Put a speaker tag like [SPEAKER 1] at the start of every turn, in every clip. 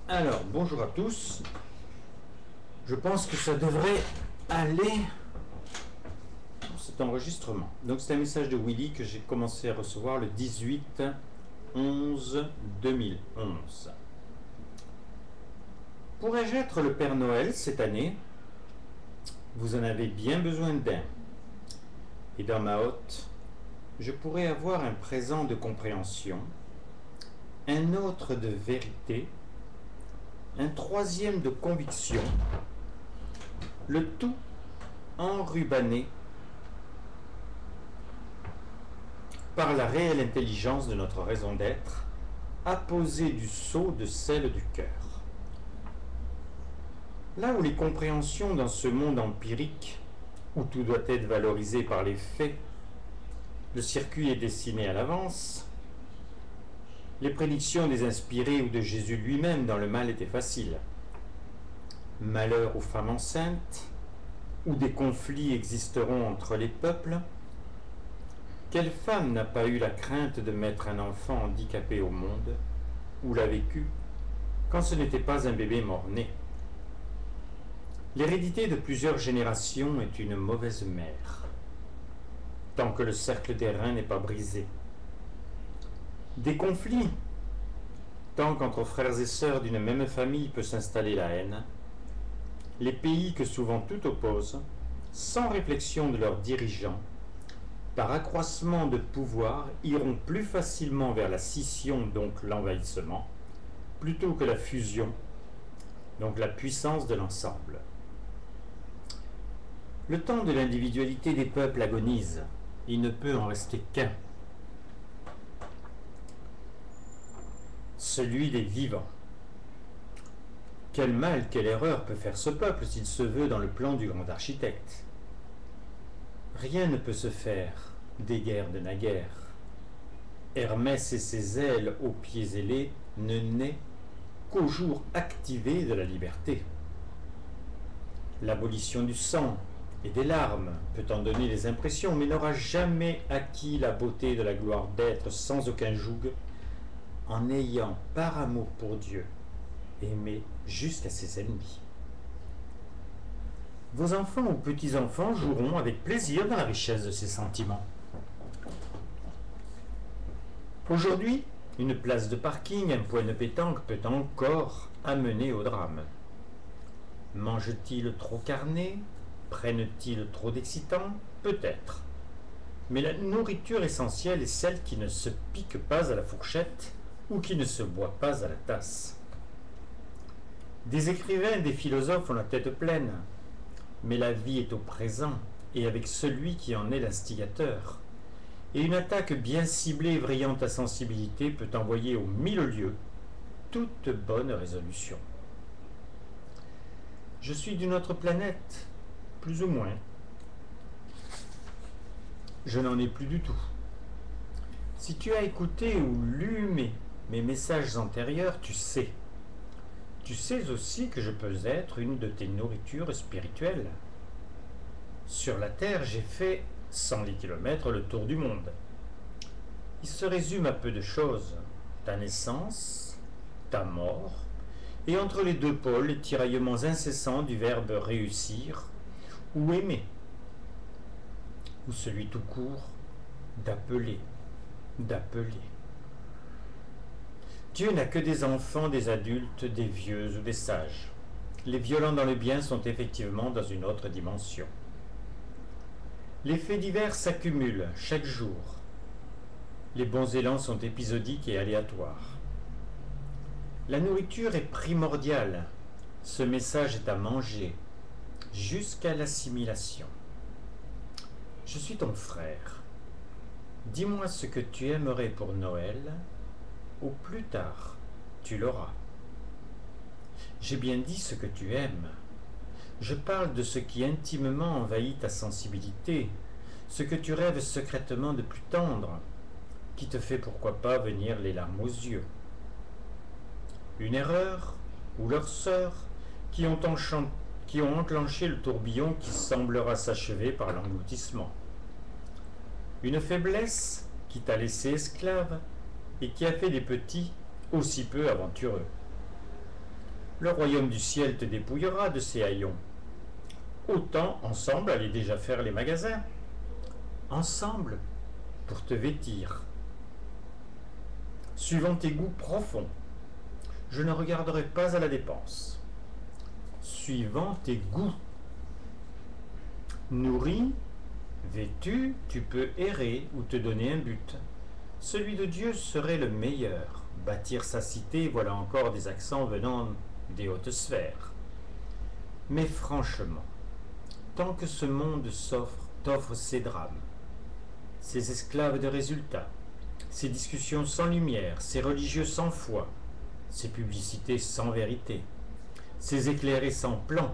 [SPEAKER 1] Alors, bonjour à tous. Je pense que ça devrait aller pour cet enregistrement. Donc, c'est un message de Willy que j'ai commencé à recevoir le 18/11/2011. Pourrais-je être le Père Noël cette année? Vous en avez bien besoin d'un. Et dans ma hotte, je pourrais avoir un présent de compréhension, un autre de vérité, un troisième de conviction, le tout enrubanné par la réelle intelligence de notre raison d'être, apposée du sceau de celle du cœur. Là où les compréhensions dans ce monde empirique, où tout doit être valorisé par les faits, le circuit est dessiné à l'avance, les prédictions des inspirés ou de Jésus lui-même dans le mal étaient faciles. Malheur aux femmes enceintes, où des conflits existeront entre les peuples. Quelle femme n'a pas eu la crainte de mettre un enfant handicapé au monde, ou l'a vécu, quand ce n'était pas un bébé mort-né? L'hérédité de plusieurs générations est une mauvaise mère, tant que le cercle des reins n'est pas brisé. Des conflits, tant qu'entre frères et sœurs d'une même famille peut s'installer la haine. Les pays que souvent tout oppose, sans réflexion de leurs dirigeants, par accroissement de pouvoir, iront plus facilement vers la scission, donc l'envahissement, plutôt que la fusion, donc la puissance de l'ensemble. Le temps de l'individualité des peuples agonise, il ne peut en rester qu'un, celui des vivants. Quel mal, quelle erreur peut faire ce peuple s'il se veut dans le plan du grand architecte? Rien ne peut se faire des guerres de naguère. Hermès et ses ailes aux pieds ailés ne naît qu'au jour activé de la liberté. L'abolition du sang et des larmes peut en donner les impressions, mais n'aura jamais acquis la beauté de la gloire d'être sans aucun joug, en ayant, par amour pour Dieu, aimé jusqu'à ses ennemis. Vos enfants ou petits-enfants joueront avec plaisir dans la richesse de ces sentiments. Aujourd'hui, une place de parking, un point de pétanque peut encore amener au drame. Mangent-ils trop carné? Prennent-ils trop d'excitants? Peut-être. Mais la nourriture essentielle est celle qui ne se pique pas à la fourchette ou qui ne se boit pas à la tasse. Des écrivains, des philosophes ont la tête pleine, mais la vie est au présent et avec celui qui en est l'instigateur. Et une attaque bien ciblée et vrillante à sensibilité peut envoyer au mille lieues toute bonne résolution. Je suis d'une autre planète, plus ou moins. Je n'en ai plus du tout. Si tu as écouté ou lu mes messages antérieurs, tu sais. Tu sais aussi que je peux être une de tes nourritures spirituelles. Sur la Terre, j'ai fait 110 km le tour du monde. Il se résume à peu de choses. Ta naissance, ta mort, et entre les deux pôles, les tiraillements incessants du verbe réussir ou aimer, ou celui tout court d'appeler. Dieu n'a que des enfants, des adultes, des vieux ou des sages. Les violents dans le bien sont effectivement dans une autre dimension. Les faits divers s'accumulent chaque jour. Les bons élans sont épisodiques et aléatoires. La nourriture est primordiale. Ce message est à manger, jusqu'à l'assimilation. Je suis ton frère. Dis-moi ce que tu aimerais pour Noël. Au plus tard, tu l'auras. J'ai bien dit ce que tu aimes. Je parle de ce qui intimement envahit ta sensibilité, ce que tu rêves secrètement de plus tendre, qui te fait pourquoi pas venir les larmes aux yeux. Une erreur, ou leur sœur, qui ont enclenché le tourbillon qui semblera s'achever par l'engloutissement. Une faiblesse qui t'a laissé esclave et qui a fait des petits aussi peu aventureux. Le royaume du ciel te dépouillera de ses haillons. Autant, ensemble, aller déjà faire les magasins. Ensemble, pour te vêtir. Suivant tes goûts profonds, je ne regarderai pas à la dépense. Suivant tes goûts. Nourri, vêtu, tu peux errer ou te donner un but. Celui de Dieu serait le meilleur. Bâtir sa cité, voilà encore des accents venant des hautes sphères. Mais franchement, tant que ce monde t'offre ses drames, ses esclaves de résultats, ses discussions sans lumière, ses religieux sans foi, ses publicités sans vérité, ses éclairés sans plan,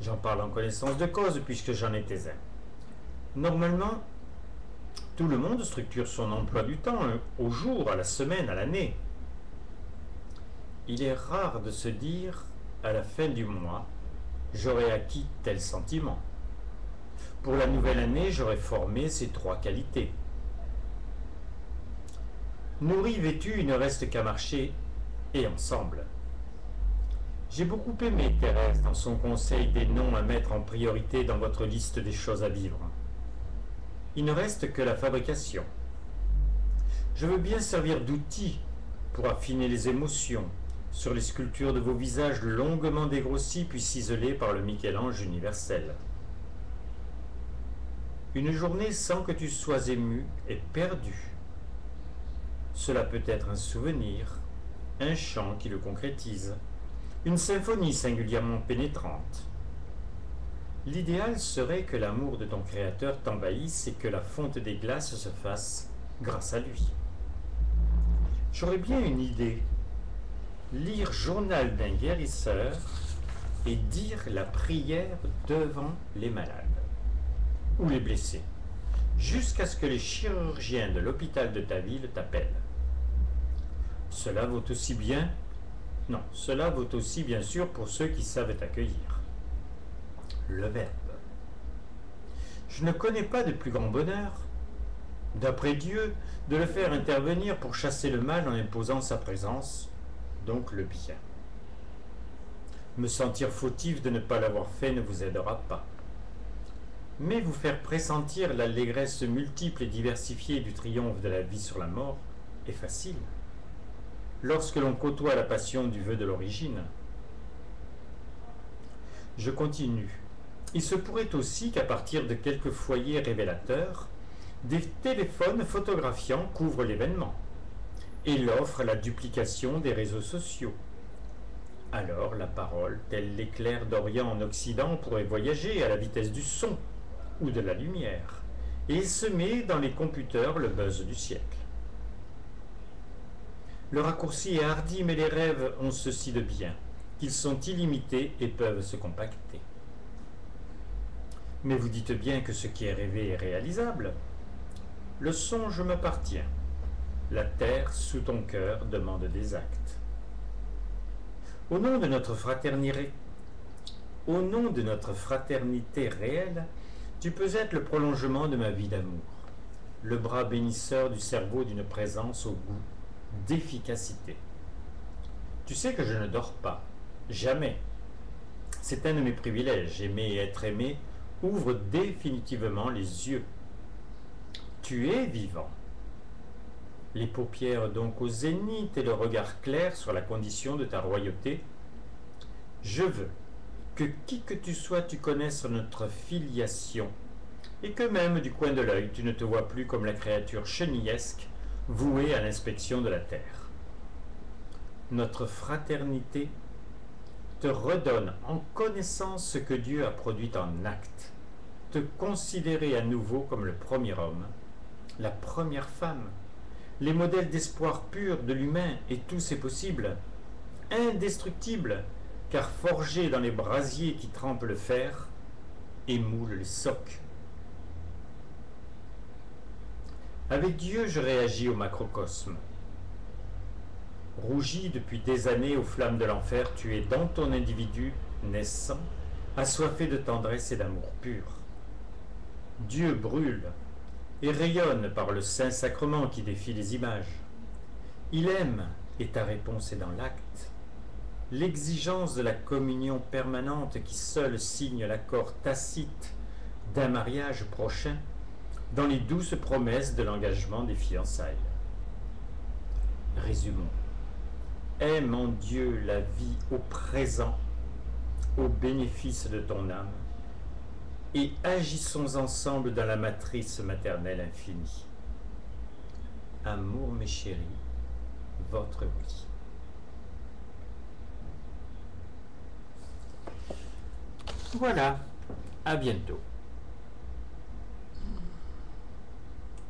[SPEAKER 1] j'en parle en connaissance de cause puisque j'en étais un. Normalement, tout le monde structure son emploi du temps au jour, à la semaine, à l'année. Il est rare de se dire, à la fin du mois, j'aurai acquis tel sentiment. Pour la nouvelle année, j'aurai formé ces 3 qualités. Nourri, vêtu, il ne reste qu'à marcher, et ensemble. J'ai beaucoup aimé Thérèse dans son conseil des noms à mettre en priorité dans votre liste des choses à vivre. Il ne reste que la fabrication. Je veux bien servir d'outil pour affiner les émotions sur les sculptures de vos visages longuement dégrossis puis ciselés par le Michel-Ange universel. Une journée sans que tu sois ému est perdue. Cela peut être un souvenir, un chant qui le concrétise, une symphonie singulièrement pénétrante. L'idéal serait que l'amour de ton Créateur t'envahisse et que la fonte des glaces se fasse grâce à lui. J'aurais bien une idée. Lire Journal d'un guérisseur et dire la prière devant les malades ou les blessés, jusqu'à ce que les chirurgiens de l'hôpital de ta ville t'appellent. Cela vaut aussi bien sûr pour ceux qui savent accueillir. Le Verbe. Je ne connais pas de plus grand bonheur, d'après Dieu, de le faire intervenir pour chasser le mal en imposant sa présence, donc le bien. Me sentir fautif de ne pas l'avoir fait ne vous aidera pas. Mais vous faire pressentir l'allégresse multiple et diversifiée du triomphe de la vie sur la mort est facile. Lorsque l'on côtoie la passion du vœu de l'origine. Je continue. Il se pourrait aussi qu'à partir de quelques foyers révélateurs, des téléphones photographiants couvrent l'événement et l'offrent la duplication des réseaux sociaux. Alors la parole, tel l'éclair d'Orient en Occident, pourrait voyager à la vitesse du son ou de la lumière et semer dans les computeurs le buzz du siècle. Le raccourci est hardi, mais les rêves ont ceci de bien, qu'ils sont illimités et peuvent se compacter. Mais vous dites bien que ce qui est rêvé est réalisable. Le songe m'appartient. La terre sous ton cœur demande des actes. Au nom de notre fraternité réelle, tu peux être le prolongement de ma vie d'amour, le bras bénisseur du cerveau d'une présence au goût d'efficacité. Tu sais que je ne dors pas, jamais. C'est un de mes privilèges. Aimer et être aimé ouvre définitivement les yeux. Tu es vivant. Les paupières donc au zénith et le regard clair sur la condition de ta royauté. Je veux que qui que tu sois, tu connaisses notre filiation et que même du coin de l'œil, tu ne te vois plus comme la créature chenillesque vouée à l'inspection de la terre. Notre fraternité te redonne en connaissance ce que Dieu a produit en acte, te considérer à nouveau comme le premier homme, la première femme, les modèles d'espoir pur de l'humain et tous ses possibles, indestructibles, car forgés dans les brasiers qui trempent le fer et moulent les socs. Avec Dieu, je réagis au macrocosme. Rougi depuis des années aux flammes de l'enfer, tu es dans ton individu naissant, assoiffé de tendresse et d'amour pur. Dieu brûle et rayonne par le Saint-Sacrement qui défie les images. Il aime et ta réponse est dans l'acte. l'exigence de la communion permanente qui seule signe l'accord tacite d'un mariage prochain dans les douces promesses de l'engagement des fiançailles. Résumons. Aime en Dieu la vie au présent, au bénéfice de ton âme, et agissons ensemble dans la matrice maternelle infinie. Amour, mes chéris, votre oui. Voilà, à bientôt.